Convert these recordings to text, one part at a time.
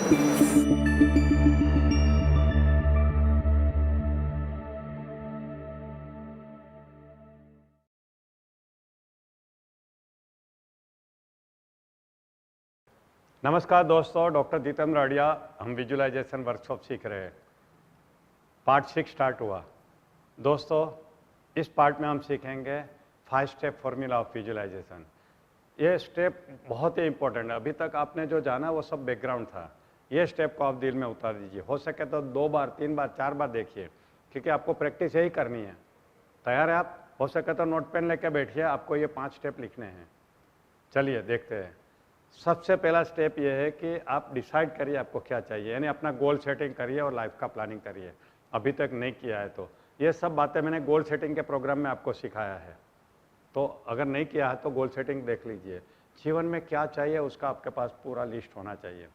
नमस्कार दोस्तों, डॉक्टर जितेंद्र अड़िया। हम विजुअलाइजेशन वर्कशॉप सीख रहे हैं। पार्ट 6 स्टार्ट हुआ। दोस्तों, इस पार्ट में हम सीखेंगे 5 स्टेप फॉर्मूला ऑफ विजुअलाइजेशन। ये स्टेप बहुत ही इंपॉर्टेंट है। अभी तक आपने जो जाना वो सब बैकग्राउंड था। ये स्टेप को आप दिल में उतार दीजिए। हो सके तो 2 बार, 3 बार, 4 बार देखिए, क्योंकि आपको प्रैक्टिस यही करनी है। तैयार है आप? हो सके तो नोट पेन लेके बैठिए, आपको ये 5 स्टेप लिखने हैं। चलिए देखते हैं। सबसे पहला स्टेप ये है कि आप डिसाइड करिए आपको क्या चाहिए, यानी अपना गोल सेटिंग करिए और लाइफ का प्लानिंग करिए। अभी तक नहीं किया है तो ये सब बातें मैंने गोल सेटिंग के प्रोग्राम में आपको सिखाया है। तो अगर नहीं किया है तो गोल सेटिंग देख लीजिए। जीवन में क्या चाहिए उसका आपके पास पूरा लिस्ट होना चाहिए।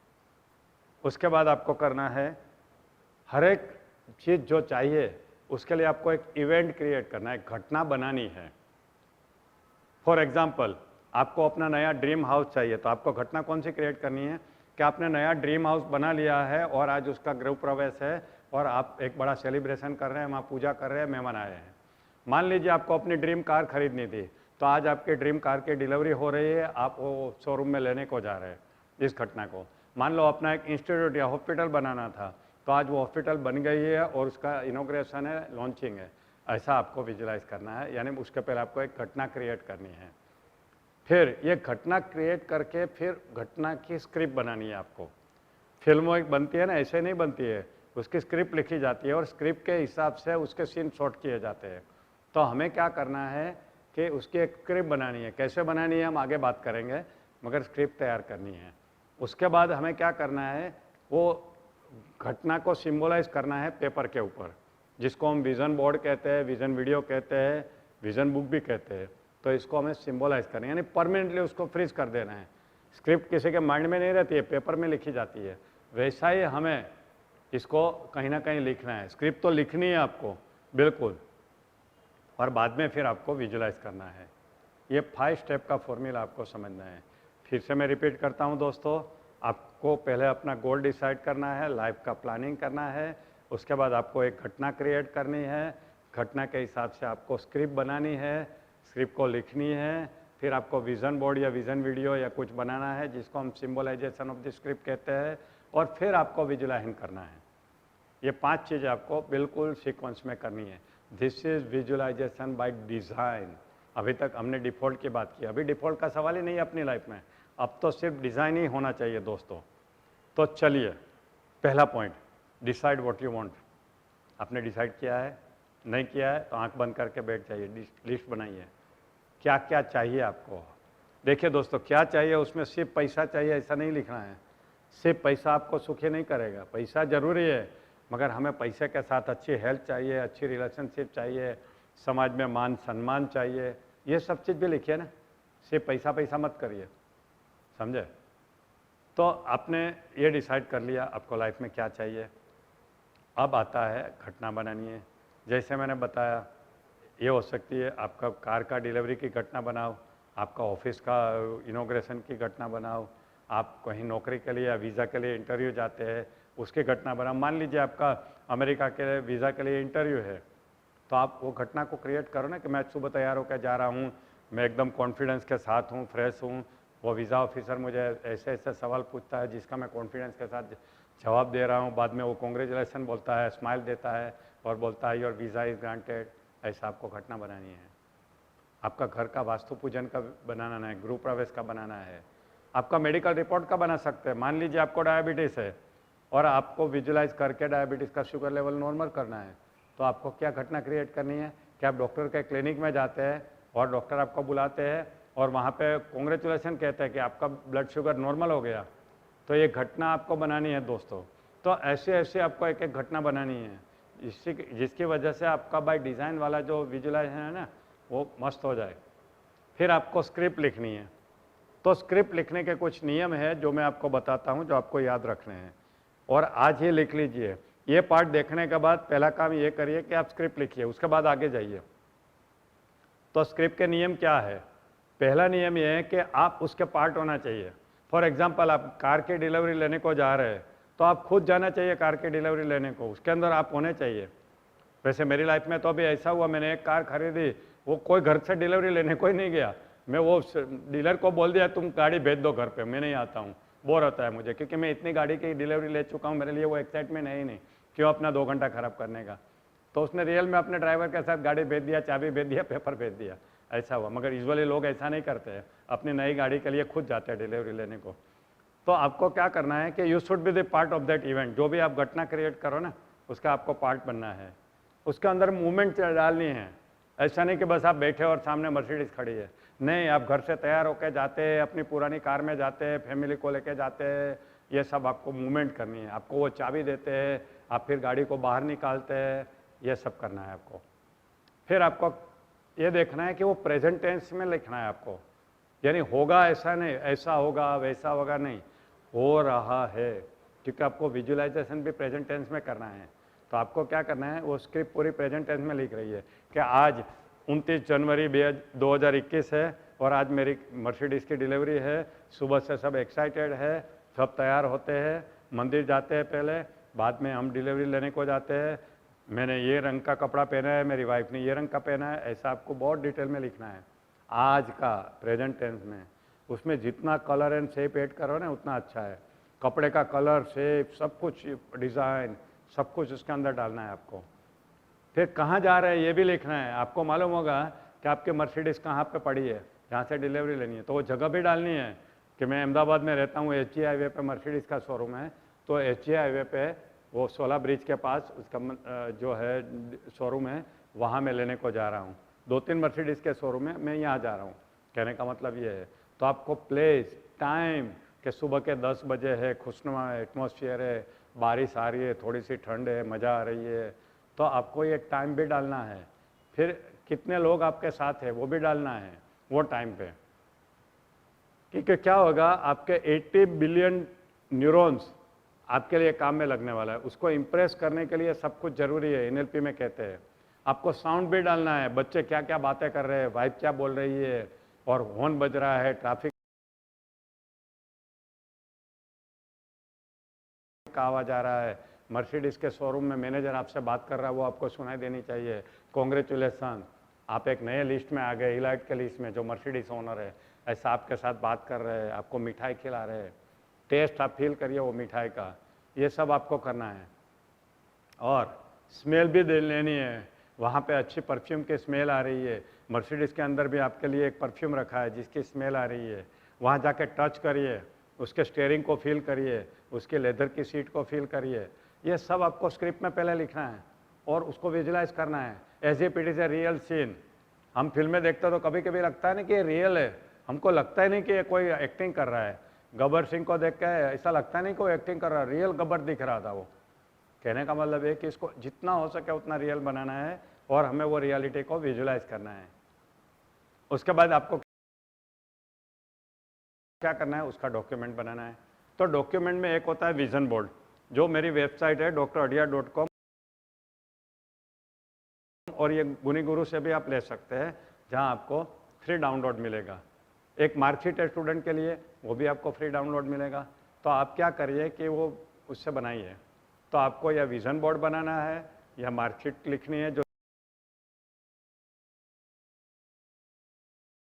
उसके बाद आपको करना है, हर एक चीज़ जो चाहिए उसके लिए आपको एक इवेंट क्रिएट करना है, एक घटना बनानी है। फॉर एग्जाम्पल, आपको अपना नया ड्रीम हाउस चाहिए, तो आपको घटना कौन सी क्रिएट करनी है कि आपने नया ड्रीम हाउस बना लिया है और आज उसका गृह प्रवेश है और आप एक बड़ा सेलिब्रेशन कर रहे हैं, वहाँ पूजा कर रहे हैं, मेहमान आए हैं। मान लीजिए आपको अपनी ड्रीम कार खरीदनी थी, तो आज आपकी ड्रीम कार की डिलीवरी हो रही है, आप वो शोरूम में लेने को जा रहे हैं। इस घटना को मान लो अपना एक इंस्टीट्यूट या हॉस्पिटल बनाना था, तो आज वो हॉस्पिटल बन गई है और उसका इनॉग्रेशन है, लॉन्चिंग है। ऐसा आपको विजुलाइज करना है, यानी उसके पहले आपको एक घटना क्रिएट करनी है। फिर ये घटना क्रिएट करके फिर घटना की स्क्रिप्ट बनानी है आपको। फिल्म एक बनती है ना, ऐसे नहीं बनती है, उसकी स्क्रिप्ट लिखी जाती है और स्क्रिप्ट के हिसाब से उसके सीन शॉट किए जाते हैं। तो हमें क्या करना है कि उसकी एक स्क्रिप्ट बनानी है। कैसे बनानी है हम आगे बात करेंगे, मगर स्क्रिप्ट तैयार करनी है। उसके बाद हमें क्या करना है, वो घटना को सिम्बोलाइज करना है पेपर के ऊपर, जिसको हम विज़न बोर्ड कहते हैं, विज़न वीडियो कहते हैं, विज़न बुक भी कहते हैं। तो इसको हमें सिम्बोलाइज करना है, यानी परमानेंटली उसको फ्रीज कर देना है। स्क्रिप्ट किसी के माइंड में नहीं रहती है, पेपर में लिखी जाती है। वैसा ही हमें इसको कहीं ना कहीं लिखना है। स्क्रिप्ट तो लिखनी है आपको बिल्कुल, और बाद में फिर आपको विजुलाइज करना है। ये 5 स्टेप का फॉर्मूला आपको समझना है। फिर से मैं रिपीट करता हूँ दोस्तों, आपको पहले अपना गोल डिसाइड करना है, लाइफ का प्लानिंग करना है। उसके बाद आपको एक घटना क्रिएट करनी है, घटना के हिसाब से आपको स्क्रिप्ट बनानी है, स्क्रिप्ट को लिखनी है। फिर आपको विज़न बोर्ड या विज़न वीडियो या कुछ बनाना है, जिसको हम सिम्बोलाइजेशन ऑफ द स्क्रिप्ट कहते हैं। और फिर आपको विजुलाइजेशन करना है। ये 5 चीज़ें आपको बिल्कुल सीक्वेंस में करनी है। This is visualization by design. अभी तक हमने डिफ़ॉल्ट की बात की, अभी डिफ़ॉल्ट का सवाल ही नहीं है अपनी लाइफ में। अब तो सिर्फ डिज़ाइन ही होना चाहिए दोस्तों। तो चलिए, पहला point, decide what you want. आपने डिसाइड किया है? नहीं किया है तो आंख बंद करके बैठ जाइए, लिस्ट बनाइए क्या क्या चाहिए आपको। देखिए दोस्तों, क्या चाहिए उसमें सिर्फ पैसा चाहिए ऐसा नहीं लिखना है। सिर्फ पैसा आपको सुखी नहीं करेगा। पैसा ज़रूरी है, मगर हमें पैसे के साथ अच्छी हेल्थ चाहिए, अच्छी रिलेशनशिप चाहिए, समाज में मान सम्मान चाहिए। ये सब चीज़ भी लिखिए ना, सिर्फ पैसा पैसा मत करिए, समझे। तो आपने ये डिसाइड कर लिया आपको लाइफ में क्या चाहिए। अब आता है घटना बनानी है। जैसे मैंने बताया, ये हो सकती है आपका कार का डिलीवरी की घटना बनाओ, आपका ऑफिस का इनॉग्रेशन की घटना बनाओ, आप कहीं नौकरी के लिए या वीज़ा के लिए इंटरव्यू जाते हैं उसकी घटना बनाओ। मान लीजिए आपका अमेरिका के वीज़ा के लिए इंटरव्यू है, तो आप वो घटना को क्रिएट करो ना कि मैं सुबह तैयार होकर जा रहा हूँ, मैं एकदम कॉन्फिडेंस के साथ हूँ, फ्रेश हूँ। वो वीज़ा ऑफिसर मुझे ऐसे ऐसे सवाल पूछता है जिसका मैं कॉन्फिडेंस के साथ जवाब दे रहा हूँ। बाद में वो कॉन्ग्रेचुलेसन बोलता है, स्माइल देता है और बोलता है योर वीज़ा इज़ ग्रांटेड। ऐसा आपको घटना बनानी है। आपका घर का वास्तु पूजन का बनाना है, गृह प्रवेश का बनाना है, आपका मेडिकल रिपोर्ट का बना सकते हैं। मान लीजिए आपको डायबिटीज़ है और आपको विजुलाइज करके डायबिटीज़ का शुगर लेवल नॉर्मल करना है, तो आपको क्या घटना क्रिएट करनी है कि आप डॉक्टर के क्लिनिक में जाते हैं और डॉक्टर आपको बुलाते हैं और वहाँ पे कॉन्ग्रेचुलेसन कहते हैं कि आपका ब्लड शुगर नॉर्मल हो गया। तो ये घटना आपको बनानी है दोस्तों। तो ऐसे ऐसे आपको एक एक घटना बनानी है, जिसकी वजह से आपका बाय डिज़ाइन वाला जो विजुलाइजेशन है ना वो मस्त हो जाए। फिर आपको स्क्रिप्ट लिखनी है। तो स्क्रिप्ट लिखने के कुछ नियम है जो मैं आपको बताता हूँ, जो आपको याद रखने हैं, और आज ही लिख लीजिए। ये पार्ट देखने के बाद पहला काम ये करिए कि आप स्क्रिप्ट लिखिए, उसके बाद आगे जाइए। तो स्क्रिप्ट के नियम क्या है? पहला नियम ये है कि आप उसके पार्ट होना चाहिए। फॉर एग्जाम्पल, आप कार की डिलीवरी लेने को जा रहे हैं, तो आप खुद जाना चाहिए कार की डिलीवरी लेने को, उसके अंदर आप होने चाहिए। वैसे मेरी लाइफ में तो अभी ऐसा हुआ, मैंने एक कार खरीदी, वो कोई घर से डिलीवरी लेने को ही नहीं गया। मैं वो डीलर को बोल दिया तुम गाड़ी भेज दो घर पे, मैं नहीं आता हूँ, बोर होता है मुझे, क्योंकि मैं इतनी गाड़ी की डिलीवरी ले चुका हूँ, मेरे लिए वो एक्साइटमेंट है ही नहीं, क्यों अपना 2 घंटा खराब करने का। तो उसने रियल में अपने ड्राइवर के साथ गाड़ी भेज दिया, चाबी भेज दिया, पेपर भेज दिया, ऐसा हुआ। मगर यूजुअली लोग ऐसा नहीं करते हैं, अपनी नई गाड़ी के लिए खुद जाते हैं डिलीवरी लेने को। तो आपको क्या करना है कि you should be the part of that event. जो भी आप घटना क्रिएट करो ना, उसका आपको पार्ट बनना है, उसके अंदर मूवमेंट डालनी है। ऐसा नहीं कि बस आप बैठे और सामने मर्सिडीज खड़ी है, नहीं, आप घर से तैयार होकर जाते हैं, अपनी पुरानी कार में जाते हैं, फैमिली को लेके जाते हैं, ये सब आपको मूवमेंट करनी है। आपको वो चाबी देते हैं, आप फिर गाड़ी को बाहर निकालते हैं, ये सब करना है आपको। फिर आपको ये देखना है कि वो प्रेजेंट टेंस में लिखना है आपको, यानी होगा ऐसा नहीं, ऐसा होगा वैसा होगा नहीं, हो रहा है, क्योंकि आपको विजुअलाइजेशन भी प्रेजेंट टेंस में करना है। तो आपको क्या करना है, वो स्क्रिप्ट पूरी प्रेजेंट टेंस में लिख रही है कि आज 29 जनवरी 2021 है और आज मेरी मर्सिडीज़ की डिलीवरी है, सुबह से सब एक्साइटेड है, सब तैयार होते हैं, मंदिर जाते हैं पहले, बाद में हम डिलीवरी लेने को जाते हैं, मैंने ये रंग का कपड़ा पहना है, मेरी वाइफ ने ये रंग का पहना है, ऐसा आपको बहुत डिटेल में लिखना है आज का प्रेजेंट टेंस में। उसमें जितना कलर एंड शेप ऐड करो ना उतना अच्छा है, कपड़े का कलर, शेप, सब कुछ, डिज़ाइन, सब कुछ उसके अंदर डालना है आपको। फिर कहाँ जा रहे हैं ये भी लिखना है। आपको मालूम होगा कि आपकी मर्सिडीज़ कहाँ पे पड़ी है, जहाँ से डिलीवरी लेनी है, तो वो जगह भी डालनी है कि मैं अहमदाबाद में रहता हूँ, HG हाईवे पे मर्सिडीज़ का शोरूम है, तो HG हाईवे पे वो 16 ब्रिज के पास उसका जो है शोरूम है, वहाँ मैं लेने को जा रहा हूँ। 2-3 मर्सिडीज़ के शोरूम है, मैं यहाँ जा रहा हूँ, कहने का मतलब ये है। तो आपको प्लेस, टाइम, कि सुबह के 10 बजे है, खुशनुमा एटमॉस्फेयर है, बारिश आ रही है, थोड़ी सी ठंड है, मज़ा आ रही है, तो आपको ये टाइम भी डालना है। फिर कितने लोग आपके साथ हैं वो भी डालना है वो टाइम पे, क्योंकि क्या होगा, आपके 80 बिलियन न्यूरॉन्स आपके लिए काम में लगने वाला है। उसको इम्प्रेस करने के लिए सब कुछ जरूरी है, NLP में कहते हैं। आपको साउंड भी डालना है, बच्चे क्या क्या बातें कर रहे हैं, वाइफ क्या बोल रही है, और हॉर्न बज रहा है, ट्रैफिक का आवाज आ रहा है, मर्सिडीज के शोरूम में मैनेजर आपसे बात कर रहा है, वो आपको सुनाई देनी चाहिए, कॉन्ग्रेचुलेसन, आप एक नए लिस्ट में आ गए, इलाइट के लिस्ट में, जो मर्सिडीज ओनर है, ऐसा आपके साथ बात कर रहे हैं, आपको मिठाई खिला रहे हैं, टेस्ट आप फील करिए वो मिठाई का, ये सब आपको करना है। और स्मेल भी दे लेनी है, वहाँ पे अच्छी परफ्यूम की स्मेल आ रही है, मर्सिडीज़ के अंदर भी आपके लिए एक परफ्यूम रखा है जिसकी स्मेल आ रही है, वहाँ जाके टच करिए, उसके स्टीयरिंग को फील करिए, उसके लेदर की सीट को फील करिए। ये सब आपको स्क्रिप्ट में पहले लिखना है और उसको विजुलाइज करना है as if it is a real scene. हम फिल्में देखते तो कभी कभी लगता है ना कि ये रियल है, हमको लगता ही नहीं कि ये कोई एक्टिंग कर रहा है। गब्बर सिंह को देख के ऐसा लगता नहीं कोई एक्टिंग कर रहा है, रियल गब्बर दिख रहा था वो। कहने का मतलब है कि इसको जितना हो सके उतना रियल बनाना है और हमें वो रियलिटी को विजुलाइज करना है। उसके बाद आपको क्या करना है, उसका डॉक्यूमेंट बनाना है। तो डॉक्यूमेंट में एक होता है विजन बोर्ड, जो मेरी वेबसाइट है dradia.com, और ये गुनी गुरु से भी आप ले सकते हैं, जहां आपको फ्री डाउनलोड मिलेगा। एक मार्कशीट है स्टूडेंट के लिए, वो भी आपको फ्री डाउनलोड मिलेगा। तो आप क्या करिए कि वो उससे बनाइए। तो आपको यह विजन बोर्ड बनाना है, यह मार्कशीट लिखनी है जो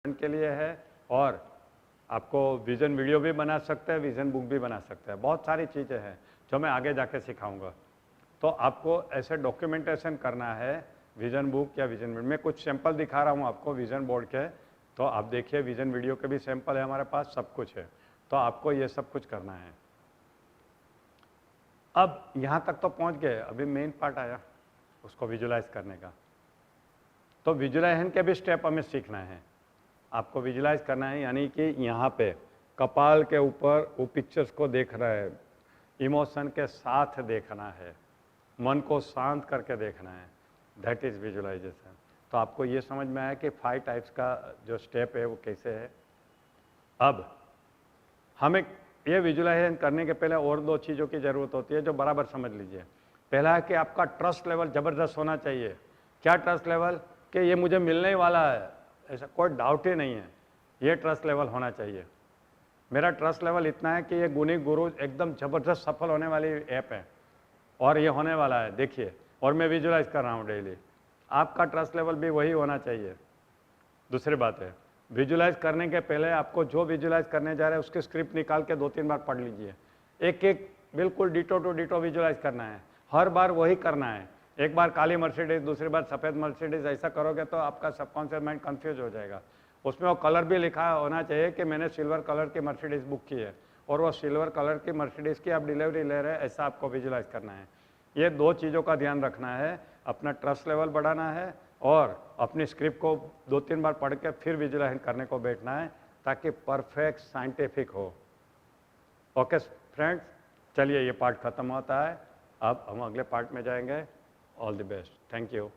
के लिए है, और आपको विजन वीडियो भी बना सकते हैं, विजन बुक भी बना सकते हैं, बहुत सारी चीज़ें हैं जो मैं आगे जाके सिखाऊंगा। तो आपको ऐसे डॉक्यूमेंटेशन करना है विजन बुक या विजन वीडियो। मैं कुछ सैंपल दिखा रहा हूँ आपको विजन बोर्ड के, तो आप देखिए विजन वीडियो के भी सैंपल है हमारे पास, सब कुछ है। तो आपको ये सब कुछ करना है। अब यहाँ तक तो पहुँच गए, अभी मेन पार्ट आया उसको विजुलाइज करने का। तो विजुलाइजेशन के भी स्टेप हमें सीखना है। आपको विजुलाइज करना है, यानी कि यहाँ पे कपाल के ऊपर वो पिक्चर्स को देख रहा है, इमोशन के साथ देखना है, मन को शांत करके देखना है, दैट इज़ विजुलाइजेशन। तो आपको ये समझ में आया कि 5 टाइप्स का जो स्टेप है वो कैसे है। अब हमें ये विजुलाइजेशन करने के पहले और 2 चीज़ों की ज़रूरत होती है जो बराबर समझ लीजिए। पहला है कि आपका ट्रस्ट लेवल ज़बरदस्त होना चाहिए। क्या ट्रस्ट लेवल? कि ये मुझे मिलने ही वाला है, ऐसा कोई डाउट ही नहीं है, ये ट्रस्ट लेवल होना चाहिए। मेरा ट्रस्ट लेवल इतना है कि ये गुनी गुरु एकदम ज़बरदस्त सफल होने वाली ऐप है और ये होने वाला है, देखिए। और मैं विजुलाइज कर रहा हूँ डेली। आपका ट्रस्ट लेवल भी वही होना चाहिए। दूसरी बात है, विजुलाइज करने के पहले आपको जो विजुलाइज करने जा रहे हैं उसकी स्क्रिप्ट निकाल के 2-3 बार पढ़ लीजिए। एक एक बिल्कुल डिटो टू डिटो विजुलाइज करना है, हर बार वही करना है। एक बार काली मर्सिडीज, दूसरी बार सफ़ेद मर्सिडीज, ऐसा करोगे तो आपका सबकॉन्शियस माइंड कंफ्यूज हो जाएगा। उसमें वो कलर भी लिखा होना चाहिए कि मैंने सिल्वर कलर की मर्सिडीज बुक की है और वो सिल्वर कलर की मर्सिडीज की आप डिलीवरी ले रहे हैं, ऐसा आपको विजुलाइज करना है। ये 2 चीज़ों का ध्यान रखना है, अपना ट्रस्ट लेवल बढ़ाना है और अपनी स्क्रिप्ट को 2-3 बार पढ़ के फिर विजुलाइज करने को बैठना है ताकि परफेक्ट साइंटिफिक हो। ओके फ्रेंड्स, चलिए ये पार्ट खत्म होता है, अब हम अगले पार्ट में जाएंगे। All the best, thank you.